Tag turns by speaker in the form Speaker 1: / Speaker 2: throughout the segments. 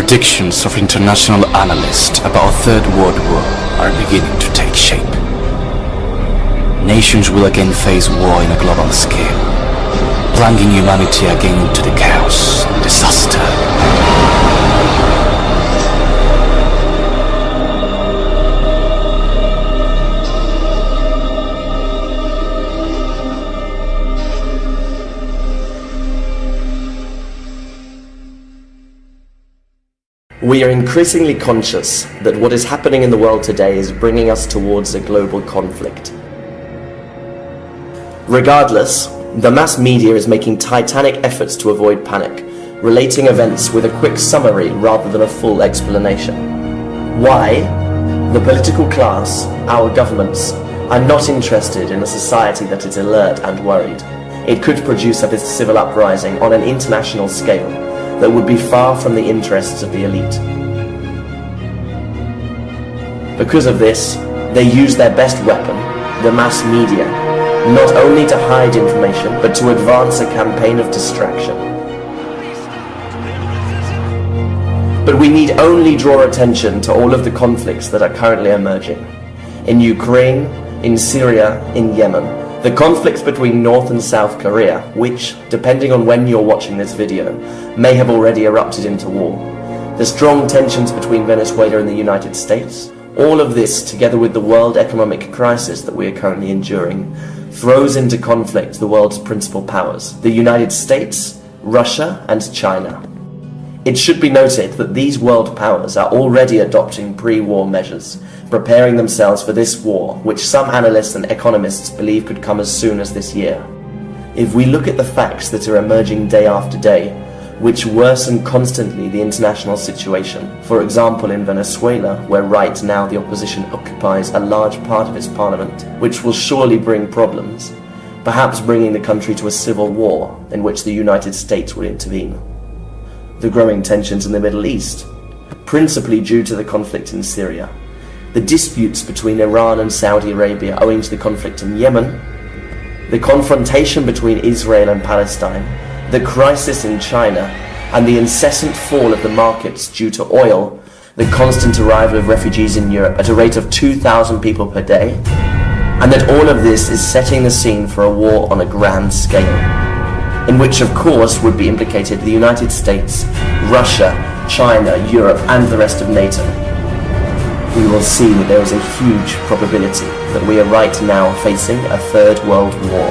Speaker 1: predictions of international analysts about a third world war are beginning to take shape. Nations will again face war in a global scale, plunging humanity again into the chaos and disaster.
Speaker 2: We are increasingly conscious that what is happening in the world today is bringing us towards a global conflict. Regardless, the mass media is making titanic efforts to avoid panic, relating events with a quick summary rather than a full explanation. Why? The political class, our governments, are not interested in a society that is alert and worried. It could produce a civil uprising on an international scale that would be far from the interests of the elite. Because of this, they use their best weapon, the mass media, not only to hide information, but to advance a campaign of distraction. But we need only draw attention to all of the conflicts that are currently emerging. In Ukraine, in Syria, in Yemen, the conflicts between North and South Korea, which, depending on when you're watching this video, may have already erupted into war, the strong tensions between Venezuela and the United States, all of this, together with the world economic crisis that we are currently enduring, throws into conflict the world's principal powers, the United States, Russia, and China. It should be noted that these world powers are already adopting pre-war measures, preparing themselves for this war, which some analysts and economists believe could come as soon as this year. If we look at the facts that are emerging day after day, which worsen constantly the international situation, for example in Venezuela, where right now the opposition occupies a large part of its parliament, which will surely bring problems, perhaps bringing the country to a civil war in which the United States will intervene. The growing tensions in the Middle East, principally due to the conflict in Syria, the disputes between Iran and Saudi Arabia owing to the conflict in Yemen, the confrontation between Israel and Palestine, the crisis in China, and the incessant fall of the markets due to oil, the constant arrival of refugees in Europe at a rate of 2,000 people per day, and that all of this is setting the scene for a war on a grand scale, in which of course would be implicated the United States, Russia, China, Europe, and the rest of NATO. We will see that there is a huge probability that we are right now facing a third world war.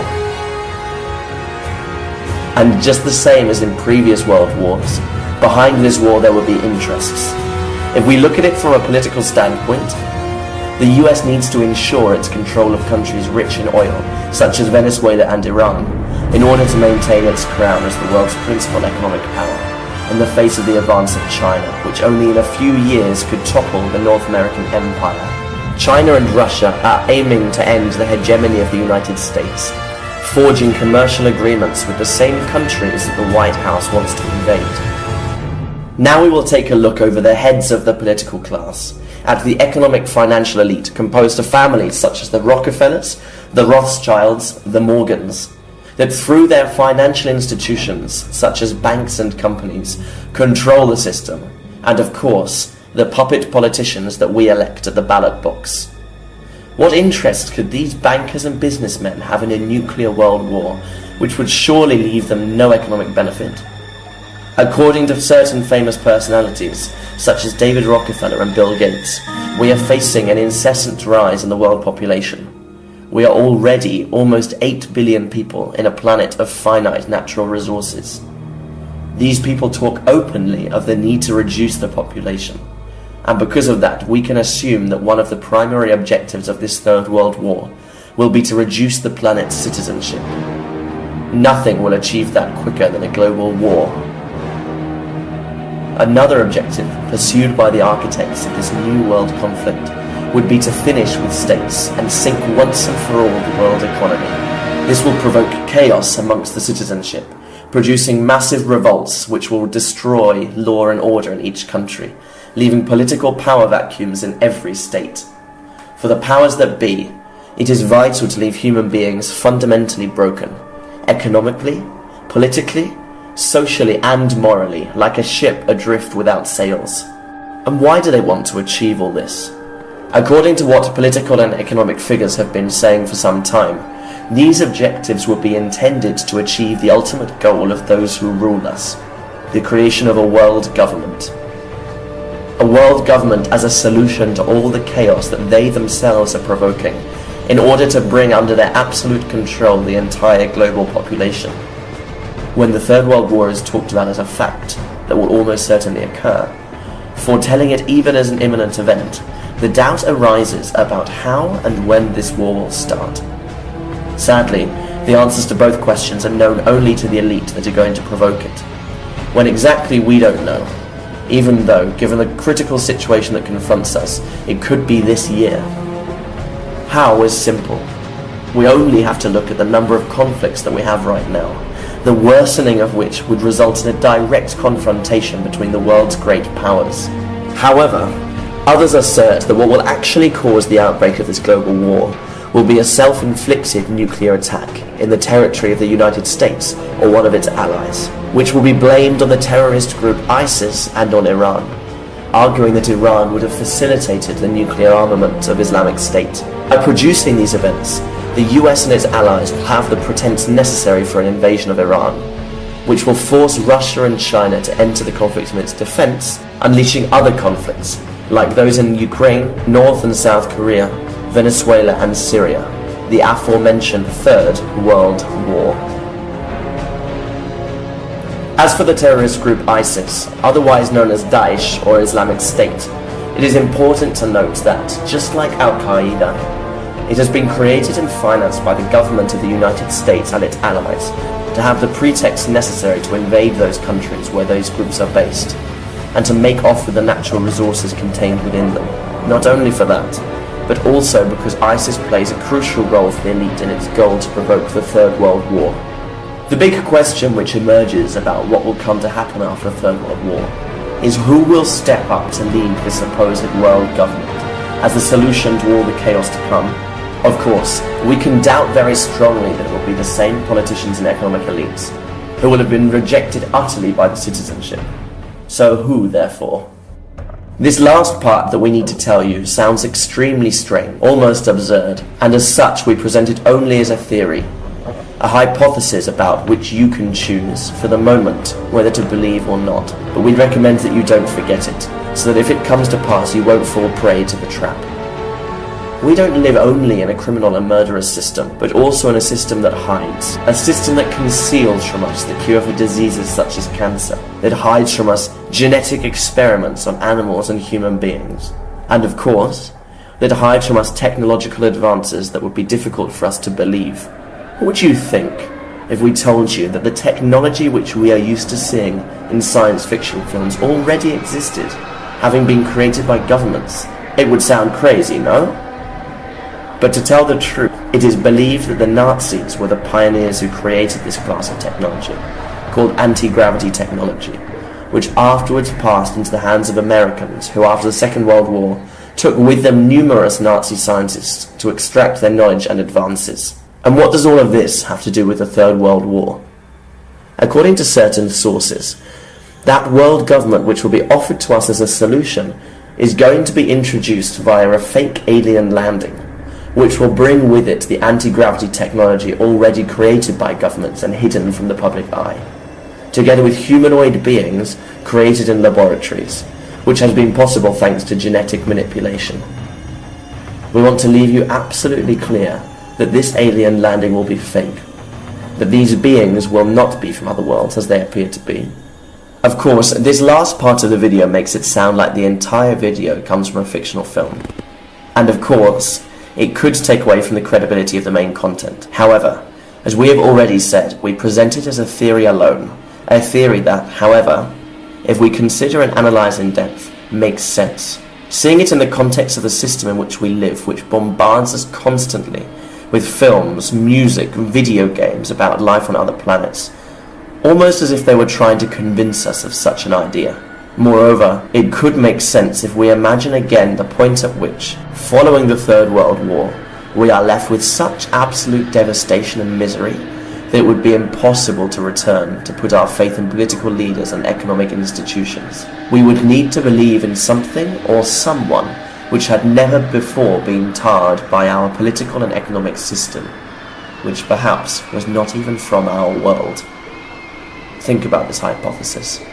Speaker 2: And just the same as in previous world wars, behind this war there will be interests. If we look at it from a political standpoint, the US needs to ensure its control of countries rich in oil, such as Venezuela and Iran, in order to maintain its crown as the world's principal economic power, in the face of the advance of China, which only in a few years could topple the North American empire. China and Russia are aiming to end the hegemony of the United States, forging commercial agreements with the same countries that the White House wants to invade. Now we will take a look over the heads of the political class, at the economic financial elite composed of families such as the Rockefellers, the Rothschilds, the Morgans, that through their financial institutions, such as banks and companies, control the system, and of course, the puppet politicians that we elect at the ballot box. What interest could these bankers and businessmen have in a nuclear world war, which would surely leave them no economic benefit? According to certain famous personalities, such as David Rockefeller and Bill Gates, we are facing an incessant rise in the world population. We are already almost 8 billion people in a planet of finite natural resources. These people talk openly of the need to reduce the population, and because of that, we can assume that one of the primary objectives of this Third World War will be to reduce the planet's citizenship. Nothing will achieve that quicker than a global war. Another objective pursued by the architects of this new world conflict would be to finish with states and sink once and for all the world economy. This will provoke chaos amongst the citizenship, producing massive revolts which will destroy law and order in each country, leaving political power vacuums in every state. For the powers that be, it is vital to leave human beings fundamentally broken, economically, politically, socially and morally, like a ship adrift without sails. And why do they want to achieve all this? According to what political and economic figures have been saying for some time, these objectives would be intended to achieve the ultimate goal of those who rule us, the creation of a world government. A world government as a solution to all the chaos that they themselves are provoking, in order to bring under their absolute control the entire global population. When the Third World War is talked about as a fact that will almost certainly occur, foretelling it even as an imminent event, the doubt arises about how and when this war will start. Sadly, the answers to both questions are known only to the elite that are going to provoke it. When exactly, we don't know, even though, given the critical situation that confronts us, it could be this year. How is simple. We only have to look at the number of conflicts that we have right now, the worsening of which would result in a direct confrontation between the world's great powers. However, others assert that what will actually cause the outbreak of this global war will be a self-inflicted nuclear attack in the territory of the United States or one of its allies, which will be blamed on the terrorist group ISIS and on Iran, arguing that Iran would have facilitated the nuclear armament of Islamic State. By producing these events, the US and its allies will have the pretense necessary for an invasion of Iran, which will force Russia and China to enter the conflict in its defense, unleashing other conflicts, like those in Ukraine, North and South Korea, Venezuela and Syria, the aforementioned Third World War. As for the terrorist group ISIS, otherwise known as Daesh or Islamic State, it is important to note that, just like Al-Qaeda, it has been created and financed by the government of the United States and its allies to have the pretext necessary to invade those countries where those groups are based, and to make off with the natural resources contained within them. Not only for that, but also because ISIS plays a crucial role for the elite in its goal to provoke the Third World War. The big question which emerges about what will come to happen after the Third World War is who will step up to lead this supposed world government as the solution to all the chaos to come. Of course, we can doubt very strongly that it will be the same politicians and economic elites who will have been rejected utterly by the citizenship. So who, therefore? This last part that we need to tell you sounds extremely strange, almost absurd, and as such we present it only as a theory, a hypothesis about which you can choose, for the moment, whether to believe or not. But we'd recommend that you don't forget it, so that if it comes to pass you won't fall prey to the trap. We don't live only in a criminal and murderous system, but also in a system that hides. A system that conceals from us the cure for diseases such as cancer. That hides from us genetic experiments on animals and human beings. And of course, that hides from us technological advances that would be difficult for us to believe. What would you think if we told you that the technology which we are used to seeing in science fiction films already existed, having been created by governments? It would sound crazy, no? But to tell the truth, it is believed that the Nazis were the pioneers who created this class of technology, called anti-gravity technology, which afterwards passed into the hands of Americans, who after the Second World War took with them numerous Nazi scientists to extract their knowledge and advances. And what does all of this have to do with the Third World War? According to certain sources, that world government which will be offered to us as a solution is going to be introduced via a fake alien landing, which will bring with it the anti-gravity technology already created by governments and hidden from the public eye, together with humanoid beings created in laboratories, which has been possible thanks to genetic manipulation. We want to leave you absolutely clear that this alien landing will be fake, that these beings will not be from other worlds as they appear to be. Of course, this last part of the video makes it sound like the entire video comes from a fictional film. And of course, it could take away from the credibility of the main content. However, as we have already said, we present it as a theory alone, a theory that, however, if we consider and analyse in depth, makes sense. Seeing it in the context of the system in which we live, which bombards us constantly with films, music, video games about life on other planets, almost as if they were trying to convince us of such an idea. Moreover, it could make sense if we imagine again the point at which, following the Third World War, we are left with such absolute devastation and misery that it would be impossible to return to put our faith in political leaders and economic institutions. We would need to believe in something or someone which had never before been tarred by our political and economic system, which perhaps was not even from our world. Think about this hypothesis.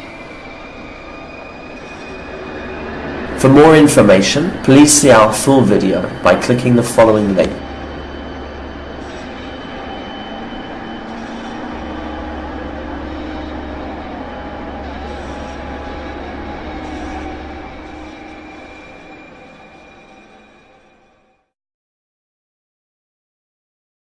Speaker 2: For more information, please see our full video by clicking the following link.